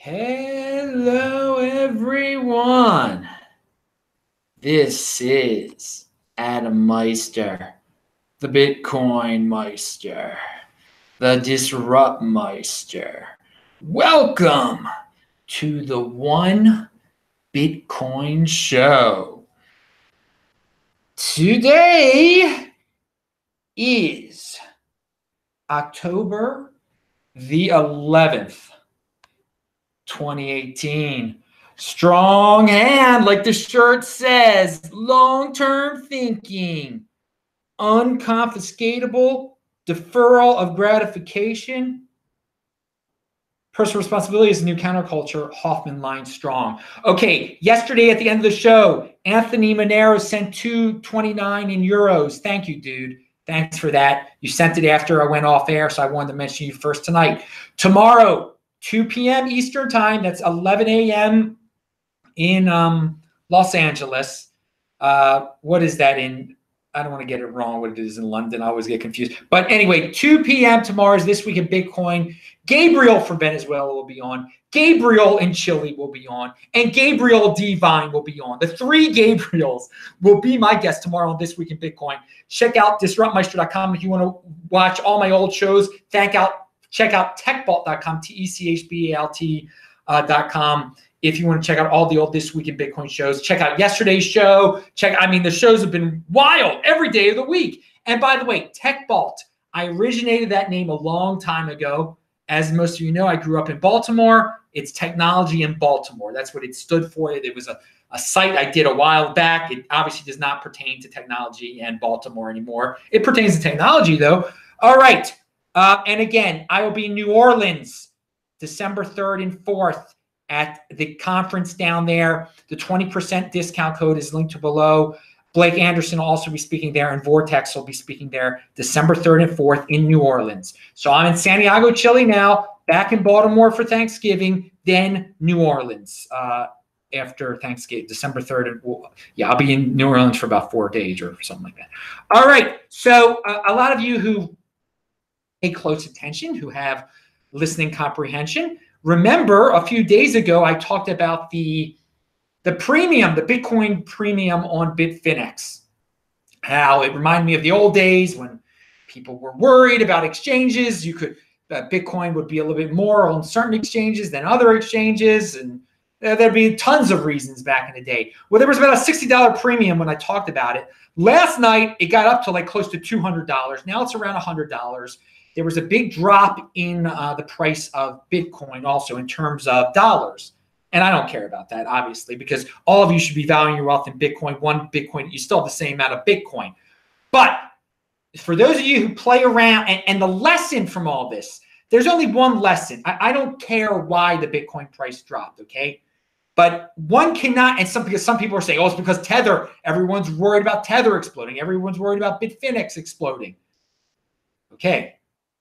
Hello, everyone. This is Adam Meister, the Bitcoin Meister, the Disrupt Meister. Welcome to the One Bitcoin Show. Today is October the 11th. 2018. Strong hand, like the shirt says. Long-term thinking. Unconfiscatable. Deferral of gratification. Personal responsibility is a new counterculture. Hoffman line strong. Okay, yesterday at the end of the show, Anthony Monero sent $2.29 in euros. Thank you, dude. Thanks for that. You sent it after I went off air, so I wanted to mention you first tonight. Tomorrow, 2 p.m. Eastern time, that's 11 a.m. in Los Angeles. What is that in? I don't want to get it wrong what it is in London. I always get confused. But anyway, 2 p.m. tomorrow is This Week in Bitcoin. Gabriel from Venezuela will be on. Gabriel in Chile will be on. And Gabriel Devine will be on. The three Gabriels will be my guest tomorrow on This Week in Bitcoin. Check out disruptmeister.com if you want to watch all my old shows. Check out techbalt.com, techbalt.com. If you want to check out all the old This Week in Bitcoin shows. Check out yesterday's show. The shows have been wild every day of the week. And by the way, TechBalt, I originated that name a long time ago. As most of you know, I grew up in Baltimore. It's technology in Baltimore. That's what it stood for. It was a site I did a while back. It obviously does not pertain to technology and Baltimore anymore. It pertains to technology, though. All right. And again, I will be in New Orleans, December 3rd and 4th at the conference down there. The 20% discount code is linked to below. Blake Anderson will also be speaking there, and Vortex will be speaking there December 3rd and 4th in New Orleans. So I'm in Santiago, Chile now, back in Baltimore for Thanksgiving, then New Orleans after Thanksgiving, December 3rd. I'll be in New Orleans for about 4 days or something like that. All right, so a lot of you who pay close attention, who have listening comprehension. Remember, a few days ago, I talked about the premium, the Bitcoin premium on Bitfinex. How it reminded me of the old days when people were worried about exchanges. Bitcoin would be a little bit more on certain exchanges than other exchanges, and there'd be tons of reasons back in the day. Well, there was about a $60 premium when I talked about it. Last night, it got up to like close to $200. Now it's around $100. There was a big drop in the price of Bitcoin also in terms of dollars. And I don't care about that, obviously, because all of you should be valuing your wealth in Bitcoin. One Bitcoin, you still have the same amount of Bitcoin. But for those of you who play around, and the lesson from all this, there's only one lesson. I don't care why the Bitcoin price dropped, okay? But one cannot, because some people are saying, oh, it's because Tether, everyone's worried about Tether exploding. Everyone's worried about Bitfinex exploding. Okay.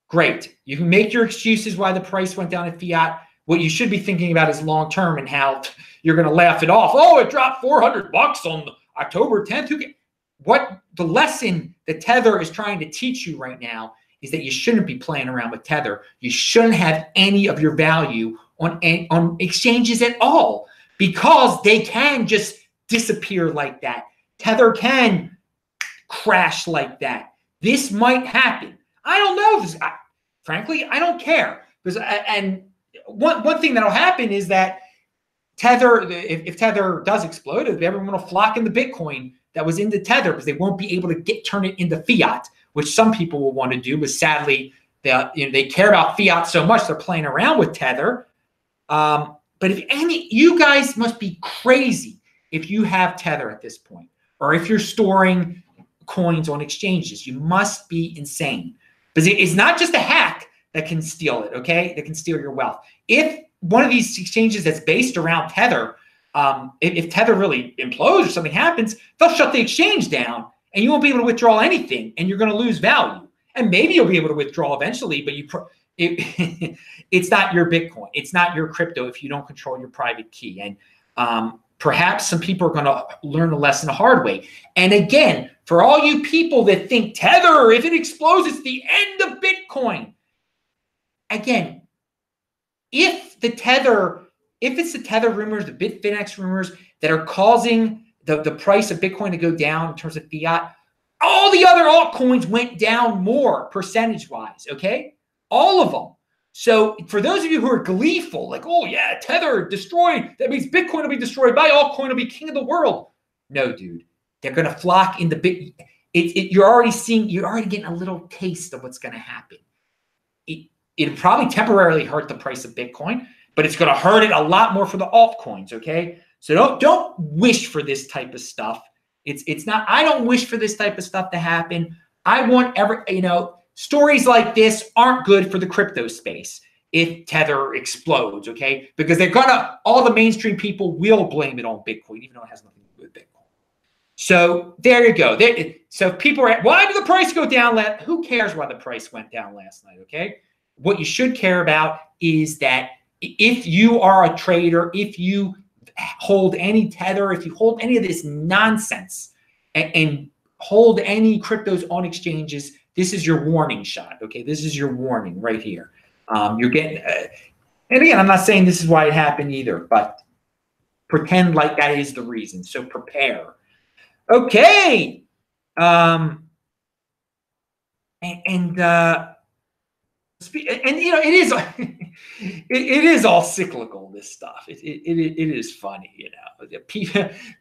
Great. You can make your excuses why the price went down in fiat. What you should be thinking about is long-term and how you're going to laugh it off. Oh, it dropped $400 on October 10th. What the lesson that Tether is trying to teach you right now is that you shouldn't be playing around with Tether. You shouldn't have any of your value on exchanges at all because they can just disappear like that. Tether can crash like that. This might happen. I don't know. Frankly, I don't care. And one thing that'll happen is that Tether, if Tether does explode, everyone will flock in the Bitcoin that was into Tether because they won't be able to turn it into fiat, which some people will want to do. But sadly, they care about fiat so much they're playing around with Tether. But you guys must be crazy if you have Tether at this point, or if you're storing coins on exchanges. You must be insane. Because it's not just a hack that can steal it, okay? That can steal your wealth. If one of these exchanges that's based around Tether, if Tether really implodes or something happens, they'll shut the exchange down and you won't be able to withdraw anything and you're going to lose value. And maybe you'll be able to withdraw eventually, but it's not your Bitcoin. It's not your crypto if you don't control your private key. And perhaps some people are going to learn a lesson the hard way. And again, for all you people that think Tether, if it explodes, it's the end of Bitcoin. Again, if the Tether if it's the Tether rumors, the Bitfinex rumors that are causing the price of Bitcoin to go down in terms of fiat, all the other altcoins went down more percentage-wise, okay? All of them. So for those of you who are gleeful, like, oh yeah, Tether destroyed, that means Bitcoin will be destroyed, my altcoin will be king of the world. No, dude. They're going to flock in the bit. You're already getting a little taste of what's going to happen. It'll probably temporarily hurt the price of Bitcoin, but it's going to hurt it a lot more for the altcoins, okay? So don't wish for this type of stuff. It's not, I don't wish for this type of stuff to happen. I want stories like this aren't good for the crypto space if Tether explodes, okay? Because all the mainstream people will blame it on Bitcoin, even though it has nothing to do with Bitcoin. So there you go. So people are why did the price go down? Who cares why the price went down last night, okay? What you should care about is that if you are a trader, if you hold any Tether, if you hold any of this nonsense and hold any cryptos on exchanges, this is your warning shot, okay? This is your warning right here. You're getting, and again, I'm not saying this is why it happened either, but pretend like that is the reason. So prepare. Okay. And it is it is all cyclical, this stuff. It is funny,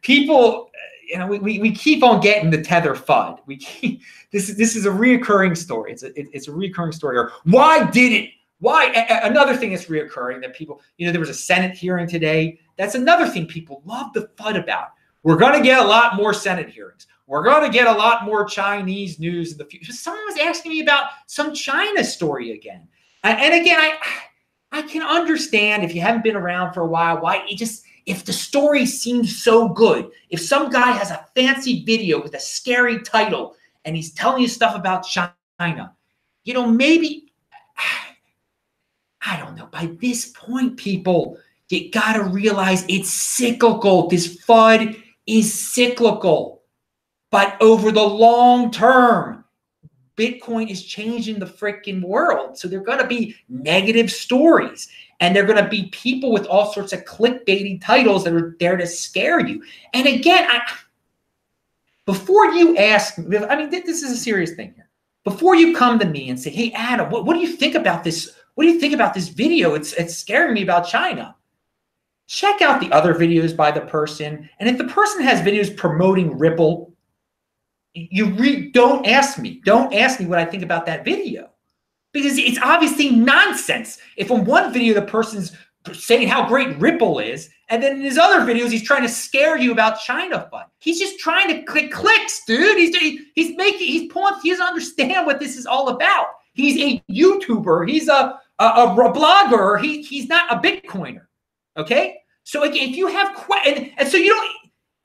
people we keep on getting the Tether FUD. This is a reoccurring story. It's a reoccurring story. Or another thing that's reoccurring that people, there was a Senate hearing today. That's another thing people love the FUD about. We're going to get a lot more Senate hearings. We're going to get a lot more Chinese news in the future. Someone was asking me about some China story again. And again, I can understand if you haven't been around for a while, why if the story seems so good, if some guy has a fancy video with a scary title and he's telling you stuff about China, maybe, I don't know, by this point, people, you got to realize it's cyclical. This FUD is cyclical. But over the long term, Bitcoin is changing the freaking world. So there are going to be negative stories. And there are going to be people with all sorts of clickbaity titles that are there to scare you. And again, before you ask, this is a serious thing here. Before you come to me and say, hey, Adam, what do you think about this? What do you think about this video? It's scaring me about China. Check out the other videos by the person. And if the person has videos promoting Ripple, don't ask me. Don't ask me what I think about that video, because it's obviously nonsense. If on one video the person's saying how great Ripple is, and then in his other videos he's trying to scare you about China FUD. He's just trying to click clicks, dude. He doesn't understand what this is all about. He's a YouTuber. He's a blogger. He's not a Bitcoiner. Okay. So again, if you have questions, and so you don't.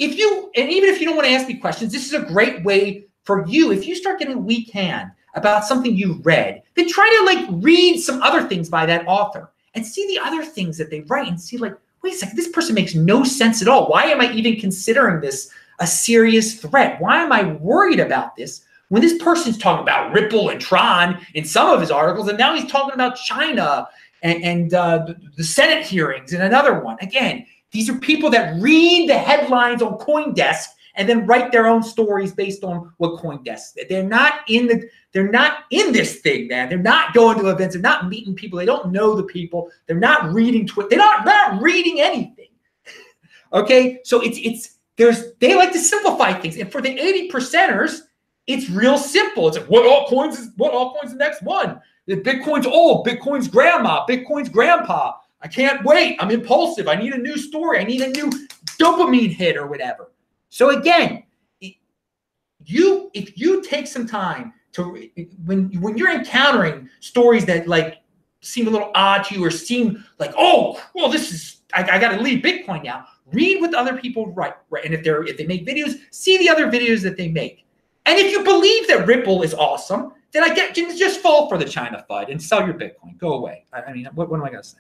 Even if you don't want to ask me questions, this is a great way for you. If you start getting weak hand about something you read, then try to read some other things by that author and see the other things that they write and see wait a second, this person makes no sense at all. Why am I even considering this a serious threat? Why am I worried about this when this person's talking about Ripple and Tron in some of his articles, and now he's talking about China and the Senate hearings in another one? Again, these are people that read the headlines on CoinDesk and then write their own stories based on what CoinDesk. They're not in this thing, man. They're not going to events. They're not meeting people. They don't know the people. They're not reading Twitter. They're not reading anything. Okay, so they like to simplify things, and for the 80%ers, it's real simple. It's what altcoin's the next one? Bitcoin's old. Bitcoin's grandma. Bitcoin's grandpa. I can't wait. I'm impulsive. I need a new story. I need a new dopamine hit or whatever. So again, if you take some time to, when you're encountering stories that seem a little odd to you or seem like, oh, well, this is, I got to leave Bitcoin now. Read what other people write. And if they make videos, see the other videos that they make. And if you believe that Ripple is awesome, then just fall for the China FUD and sell your Bitcoin. Go away. What am I going to say?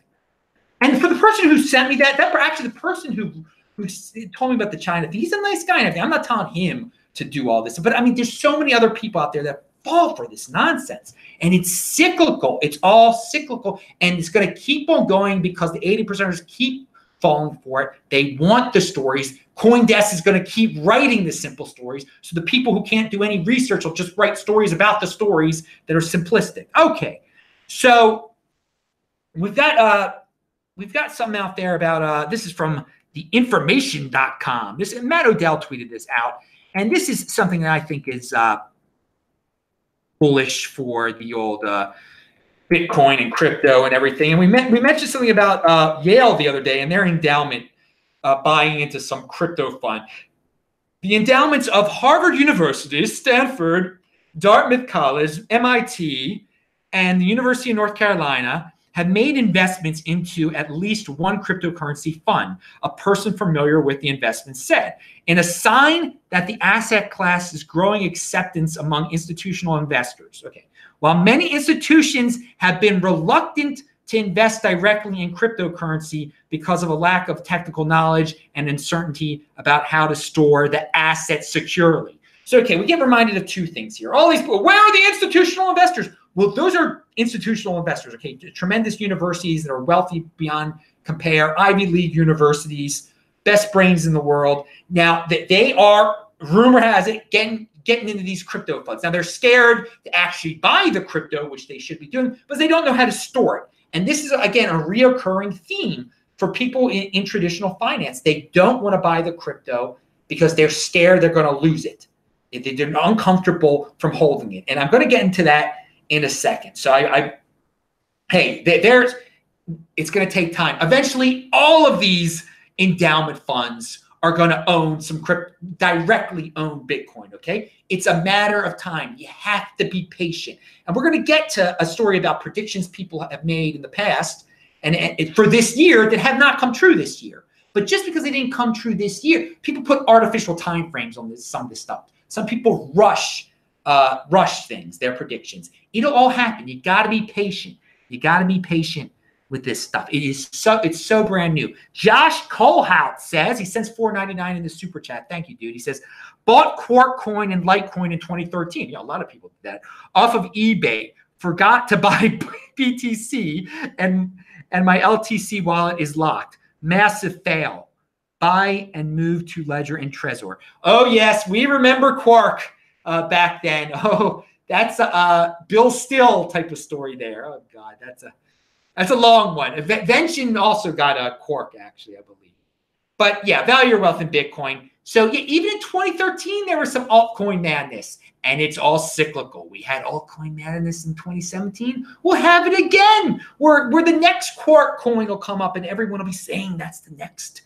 And for the person who sent me that actually the person who told me about the China thing, he's a nice guy. I'm not telling him to do all this, but there's so many other people out there that fall for this nonsense, and it's cyclical. It's all cyclical, and it's going to keep on going because the 80%ers keep falling for it. They want the stories. CoinDesk is going to keep writing the simple stories. So the people who can't do any research will just write stories about the stories that are simplistic. Okay. So we've got something out there about, this is from theinformation.com. Matt Odell tweeted this out. And this is something that I think is bullish for the old Bitcoin and crypto and everything. And we mentioned something about Yale the other day and their endowment buying into some crypto fund. The endowments of Harvard University, Stanford, Dartmouth College, MIT, and the University of North Carolina have made investments into at least one cryptocurrency fund, a person familiar with the investment said, in a sign that the asset class is growing acceptance among institutional investors. Okay. While many institutions have been reluctant to invest directly in cryptocurrency because of a lack of technical knowledge and uncertainty about how to store the asset securely. So, okay, we get reminded of two things here. All these people, where are the institutional investors? Well, those are institutional investors, okay? Tremendous universities that are wealthy beyond compare, Ivy League universities, best brains in the world. Now, they are, rumor has it, getting into these crypto funds. Now, they're scared to actually buy the crypto, which they should be doing, but they don't know how to store it. And this is, again, a reoccurring theme for people in traditional finance. They don't want to buy the crypto because they're scared they're going to lose it. They're uncomfortable from holding it. And I'm going to get into that in a second. So it's going to take time. Eventually, all of these endowment funds are going to own some directly own Bitcoin, okay? It's a matter of time. You have to be patient. And we're going to get to a story about predictions people have made in the past and for this year that have not come true this year. But just because they didn't come true this year, people put artificial time frames on some of this stuff. Some people rush things, their predictions. It'll all happen. You got to be patient. You got to be patient with this stuff. It's so brand new. Josh Kohlhout says, he sends $4.99 in the super chat. Thank you, dude. He says, bought Quark coin and Litecoin in 2013. A lot of people did that. Off of eBay. Forgot to buy BTC and my LTC wallet is locked. Massive fail. Buy and move to Ledger and Trezor. Oh, yes. We remember Quark back then. Oh, that's a Bill Still type of story there. Oh, God. That's a long one. Vention also got a Quark, actually, I believe. But yeah, value your wealth in Bitcoin. So yeah, even in 2013, there was some altcoin madness, and it's all cyclical. We had altcoin madness in 2017. We'll have it again. Where the next Quark coin will come up, and everyone will be saying that's the next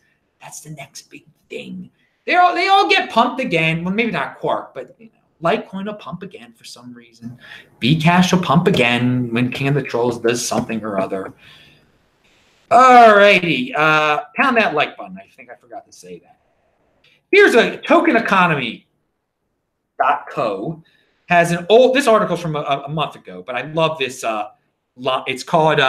big thing. They all get pumped again. Well, maybe not Quark, but Litecoin will pump again for some reason. Bcash will pump again when King of the Trolls does something or other. All righty. Pound that like button. I think I forgot to say that. Here's a token economy.co has this article's from a month ago, but I love this. It's called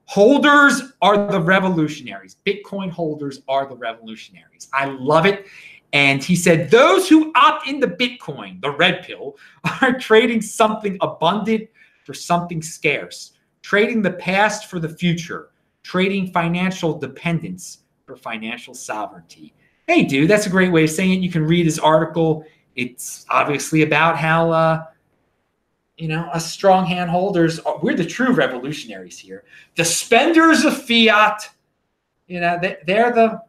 Holders Are the Revolutionaries. Bitcoin holders are the revolutionaries. I love it. And he said, those who opt into Bitcoin, the red pill, are trading something abundant for something scarce, trading the past for the future, trading financial dependence for financial sovereignty. Hey, dude, that's a great way of saying it. You can read his article. It's obviously about how, us strong hand holders, we're the true revolutionaries here. The spenders of fiat, they're the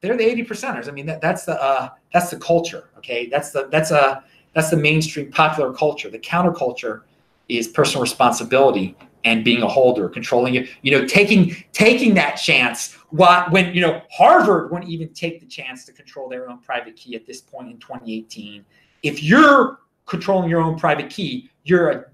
80%ers. I mean, that's the culture. Okay, that's the mainstream popular culture. The counterculture is personal responsibility and being a holder, controlling it. Taking that chance. When Harvard wouldn't even take the chance to control their own private key at this point in 2018. If you're controlling your own private key, you're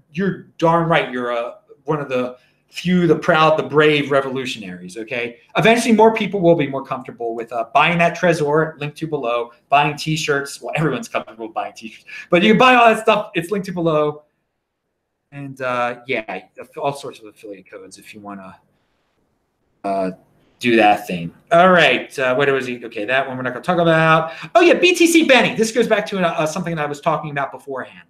darn right. You're one of the few, the proud, the brave revolutionaries, okay? Eventually, more people will be more comfortable with buying that Trezor, linked to below, buying T-shirts. Well, everyone's comfortable with buying T-shirts. But you can buy all that stuff. It's linked to below. And, all sorts of affiliate codes if you want to do that thing. All right. What was he? Okay, that one we're not going to talk about. Oh, yeah, BTC Benny. This goes back to something that I was talking about beforehand.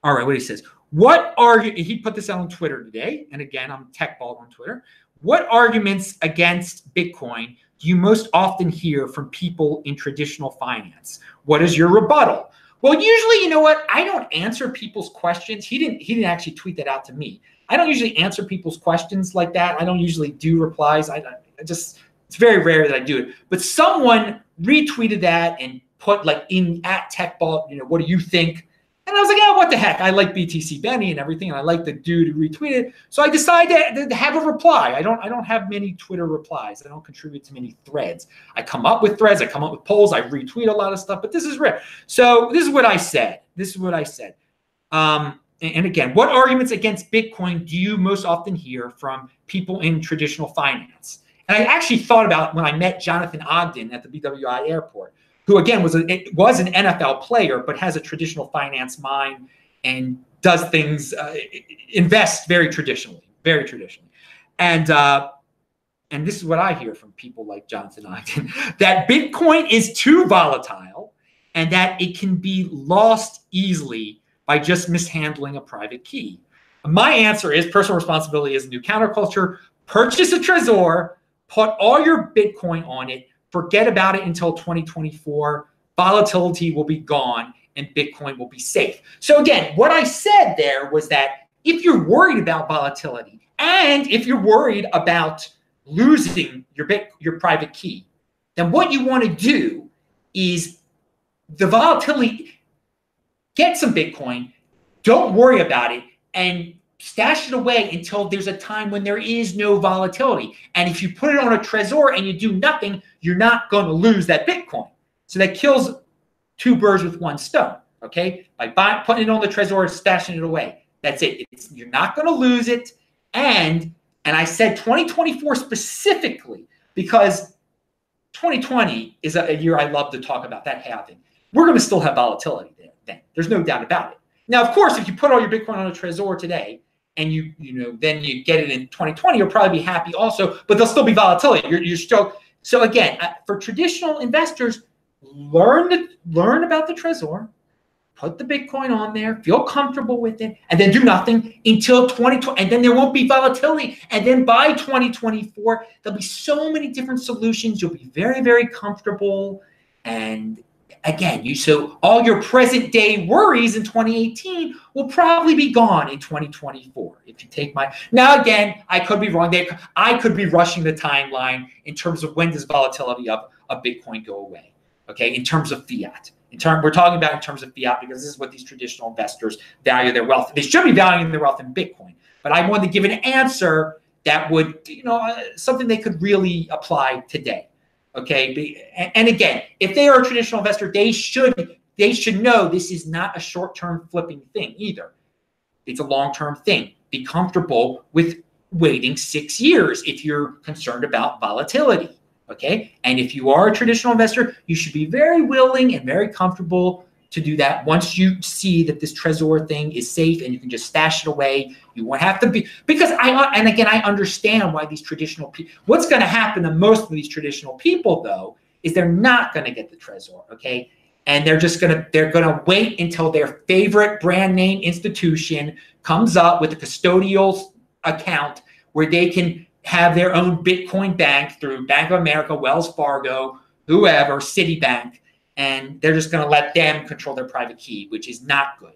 All right, what he says. He put this out on Twitter today, and again, I'm TechBalt on Twitter. What arguments against Bitcoin do you most often hear from people in traditional finance? What is your rebuttal? Well, usually, you know what? I don't answer people's questions. He didn't actually tweet that out to me. I don't usually answer people's questions like that. I don't usually do replies. It's very rare that I do it. But someone retweeted that and put like in at TechBalt, what do you think? And I was like, what the heck? I like BTC Benny and everything, and I like the dude who retweeted. So I decided to have a reply. I don't have many Twitter replies. I don't contribute to many threads. I come up with threads. I come up with polls. I retweet a lot of stuff. But this is rare. So this is what I said. And again, what arguments against Bitcoin do you most often hear from people in traditional finance? And I actually thought about when I met Jonathan Ogden at the BWI airport, who again was an NFL player, but has a traditional finance mind and does things, invests very traditionally. And this is what I hear from people like Jonathan Ogden, that Bitcoin is too volatile and that it can be lost easily by just mishandling a private key. My answer is personal responsibility is a new counterculture. Purchase a Trezor, put all your Bitcoin on it, forget about it until 2024. Volatility will be gone and Bitcoin will be safe. So again, what I said there was that if you're worried about volatility and if you're worried about losing your private key, then what you want to do is the volatility, get some Bitcoin, don't worry about it, and stash it away until there's a time when there is no volatility. And if you put it on a Trezor and you do nothing, you're not going to lose that Bitcoin. So that kills two birds with one stone, okay? By putting it on the Trezor and stashing it away. That's it. You're not going to lose it. And I said 2024 specifically because 2020 is a year I love to talk about, that halving. We're going to still have volatility then. There's no doubt about it. Now, of course, if you put all your Bitcoin on a Trezor today, and then you get it in 2020, you'll probably be happy also, but there'll still be volatility. You're still, so again, for traditional investors, learn about the Trezor, put the Bitcoin on there, feel comfortable with it, and then do nothing until 2020, and then there won't be volatility. And then by 2024, there'll be so many different solutions. You'll be very, very comfortable. And again, so all your present day worries in 2018 will probably be gone in 2024. If you take now again, I could be wrong. I could be rushing the timeline in terms of when does volatility of Bitcoin go away. Okay, in terms of fiat. We're talking about in terms of fiat because this is what these traditional investors value their wealth. They should be valuing their wealth in Bitcoin. But I wanted to give an answer that would, something they could really apply today. Okay, and again, if they are a traditional investor, they should know this is not a short-term flipping thing either. It's a long-term thing. Be comfortable with waiting 6 years if you're concerned about volatility. Okay, and if you are a traditional investor, you should be very willing and very comfortable to do that once you see that this Trezor thing is safe and you can just stash it away. You won't have to be, because I understand why these traditional people, what's going to happen to most of these traditional people though, is they're not going to get the Trezor, okay? And they're going to wait until their favorite brand name institution comes up with a custodial account where they can have their own Bitcoin bank through Bank of America, Wells Fargo, whoever, Citibank, and they're just going to let them control their private key, which is not good,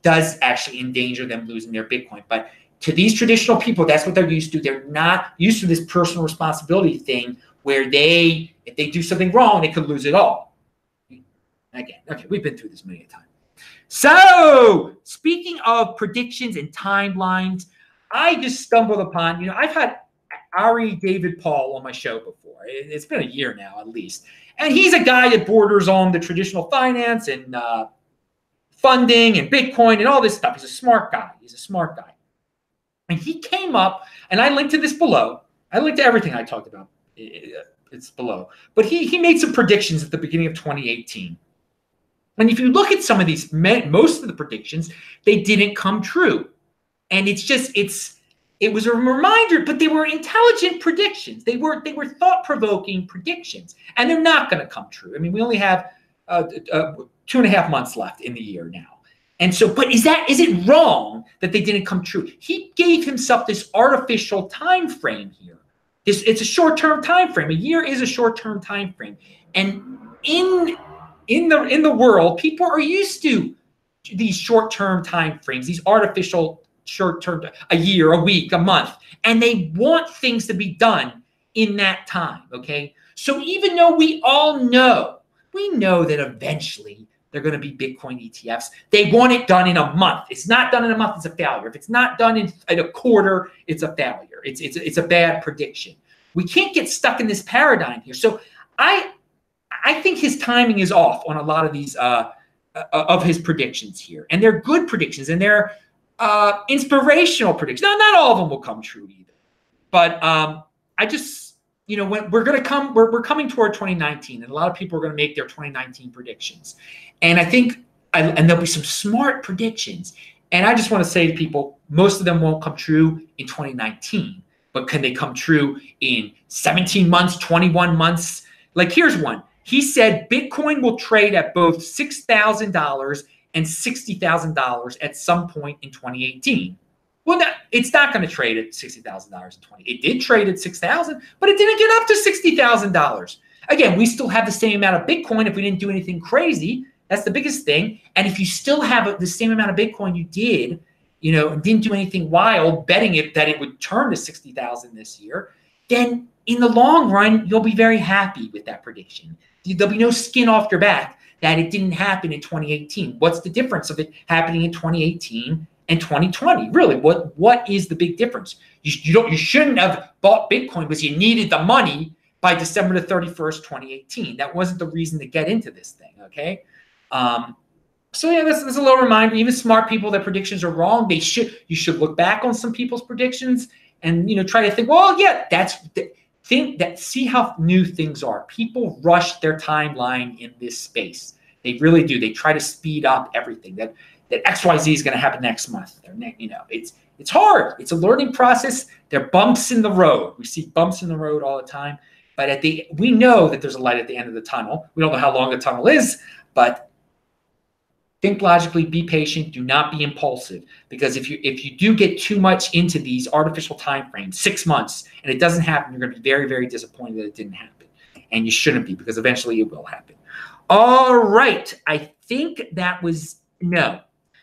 does actually endanger them losing their Bitcoin. But to these traditional people, that's what they're used to. They're not used to this personal responsibility thing where if they do something wrong, they could lose it all. Again, okay, we've been through this many times. So speaking of predictions and timelines, I just stumbled upon, I've had Ari David Paul on my show before. It's been a year now, at least. And he's a guy that borders on the traditional finance and funding and Bitcoin and all this stuff. He's a smart guy. And he came up, and I linked to this below. I linked to everything I talked about. It's below. But he made some predictions at the beginning of 2018. And if you look at some of these, most of the predictions, they didn't come true. And it was a reminder, but they were intelligent predictions. They were thought-provoking predictions, and they're not going to come true. I mean, we only have 2.5 months left in the year now. And so, but is it wrong that they didn't come true? He gave himself this artificial time frame here. It's a short-term time frame. A year is a short-term time frame. And in the world, people are used to these short-term time frames, these artificial short-term, a year, a week, a month, and they want things to be done in that time, okay? So even though we know that eventually they're going to be Bitcoin ETFs, they want it done in a month. It's not done in a month, it's a failure. If it's not done in a quarter, it's a failure. It's a bad prediction. We can't get stuck in this paradigm here. So I think his timing is off on a lot of these of his predictions here, and they're good predictions, and they're inspirational predictions. Now, not all of them will come true either, but I just, when we're coming toward 2019, and a lot of people are going to make their 2019 predictions, and I think, and there'll be some smart predictions, and I just want to say to people, most of them won't come true in 2019, but can they come true in 17 months, 21 months? Like, here's one. He said Bitcoin will trade at both $6,000 and $60,000 at some point in 2018. Well, it's not going to trade at $60,000 in 20. It did trade at $6,000, but it didn't get up to $60,000. Again, we still have the same amount of Bitcoin if we didn't do anything crazy. That's the biggest thing. And if you still have the same amount of Bitcoin you did, and didn't do anything wild, betting it that it would turn to 60,000 this year, then in the long run, you'll be very happy with that prediction. There'll be no skin off your back that it didn't happen in 2018. What's the difference of it happening in 2018 and 2020? Really, what is the big difference? You shouldn't have bought Bitcoin because you needed the money by December the 31st, 2018. That wasn't the reason to get into this thing, okay? So yeah, this is a little reminder. Even smart people, their predictions are wrong. You should look back on some people's predictions and try to think, well, yeah, see how new things are. People rush their timeline in this space. They really do. They try to speed up everything. That XYZ is going to happen next month. It's hard. It's a learning process. There are bumps in the road. We see bumps in the road all the time. But we know that there's a light at the end of the tunnel. We don't know how long the tunnel is, but think logically, be patient, do not be impulsive. Because if you do get too much into these artificial time frames, 6 months, and it doesn't happen, you're going to be very, very disappointed that it didn't happen. And you shouldn't be, because eventually it will happen. All right. I think that was no.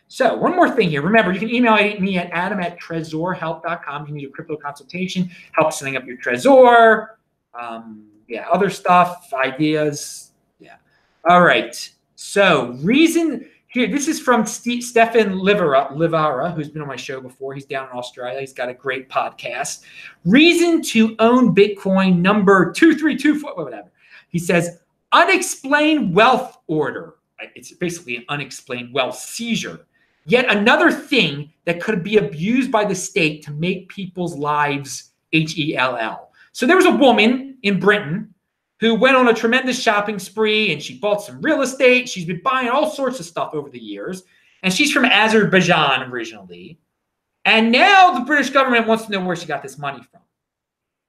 So one more thing here. Remember, you can email me at adam@trezorhelp.com. If you need a crypto consultation, help setting up your Trezor, other stuff, ideas. Yeah. All right. So reason here, this is from Stefan Livara, who's been on my show before. He's down in Australia. He's got a great podcast. Reason to own Bitcoin number 2324, whatever. He says, unexplained wealth order. It's basically an unexplained wealth seizure. Yet another thing that could be abused by the state to make people's lives HELL. So there was a woman in Britain who went on a tremendous shopping spree, and she bought some real estate. She's been buying all sorts of stuff over the years. And she's from Azerbaijan originally. And now the British government wants to know where she got this money from.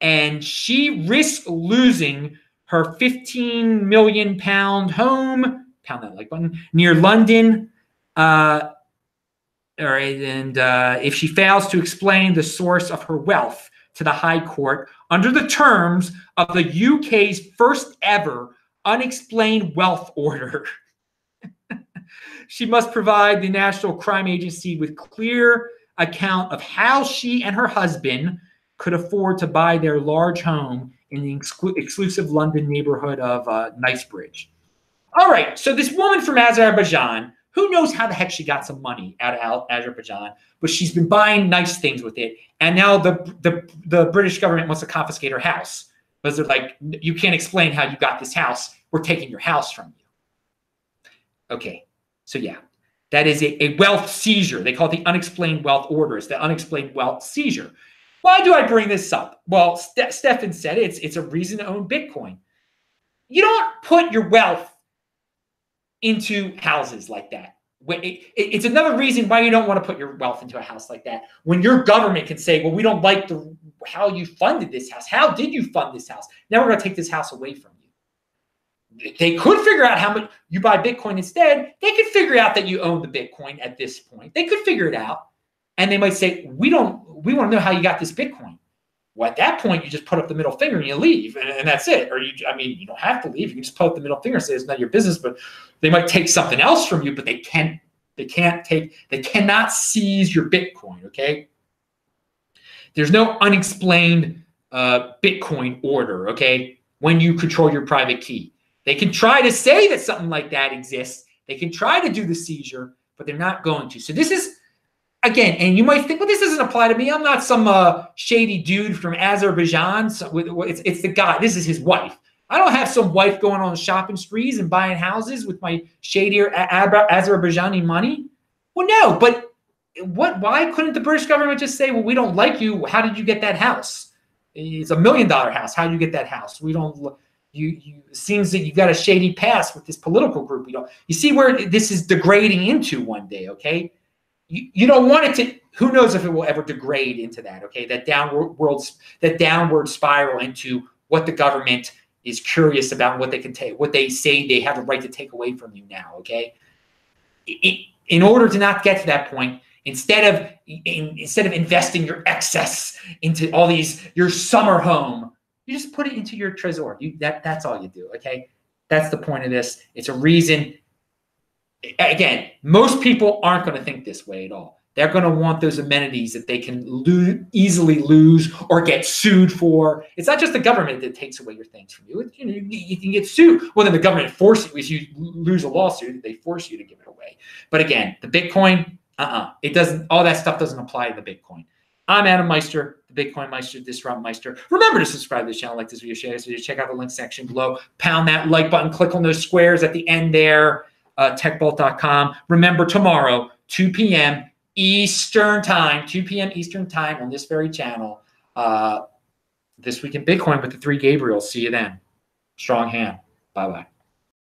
And she risks losing her 15 million pound home, pound that like button, near London. All right, and if she fails to explain the source of her wealth to the High Court under the terms of the UK's first ever unexplained wealth order, she must provide the National Crime Agency with clear account of how she and her husband could afford to buy their large home in the exclusive London neighborhood of Knightsbridge. All right, so this woman from Azerbaijan, who knows how the heck she got some money out of Azerbaijan, but she's been buying nice things with it. And now the British government wants to confiscate her house because they're like, you can't explain how you got this house. We're taking your house from you. Okay, so yeah, that is a wealth seizure. They call it the unexplained wealth order. It's the unexplained wealth seizure. Why do I bring this up? Well, Stefan said it's a reason to own Bitcoin. You don't put your wealth into houses like that. It's another reason why you don't want to put your wealth into a house like that. When your government can say, well, we don't like how you funded this house. How did you fund this house? Now we're going to take this house away from you. they could figure out how much you buy Bitcoin instead. They could figure out that you own the Bitcoin at this point. They could figure it out. And they might say, we want to know how you got this Bitcoin. Well, at that point, you just put up the middle finger and you leave, and that's it. Or you don't have to leave. You can just put up the middle finger and say it's not your business. But they might take something else from you, but they cannot seize your Bitcoin. Okay. There's no unexplained Bitcoin order. Okay. When you control your private key, they can try to say that something like that exists. They can try to do the seizure, but they're not going to. So this is, again, and you might think, well, this doesn't apply to me. I'm not some shady dude from Azerbaijan. So it's the guy. This is his wife. I don't have some wife going on shopping sprees and buying houses with my shadier Azerbaijani money. Well, no, but why couldn't the British government just say, well, we don't like you. How did you get that house? It's $1 million house. How did you get that house? We don't. It seems that you got a shady past with this political group. You see where this is degrading into one day. Okay. You don't want it to, who knows if it will ever degrade into that, okay? That downward spiral into what the government is curious about, what they can take, what they say they have the right to take away from you now, okay? In order to not get to that point, instead of investing your excess into all these, your summer home, you just put it into your trésor. That's all you do, okay? That's the point of this. It's a reason. Again, most people aren't going to think this way at all. They're going to want those amenities that they can easily lose or get sued for. It's not just the government that takes away your things from you. You can get sued. Well, then the government forces you. If you lose a lawsuit, they force you to give it away. But again, the Bitcoin, it doesn't. All that stuff doesn't apply to the Bitcoin. I'm Adam Meister, the Bitcoin Meister, Disrupt Meister. Remember to subscribe to the channel, like this video, share this video, check out the link section below. Pound that like button, click on those squares at the end there. Techbolt.com. Remember, tomorrow, 2 p.m. Eastern time, 2 p.m. Eastern time on this very channel. This Week in Bitcoin with the 3 Gabriels. See you then. Strong hand. Bye-bye.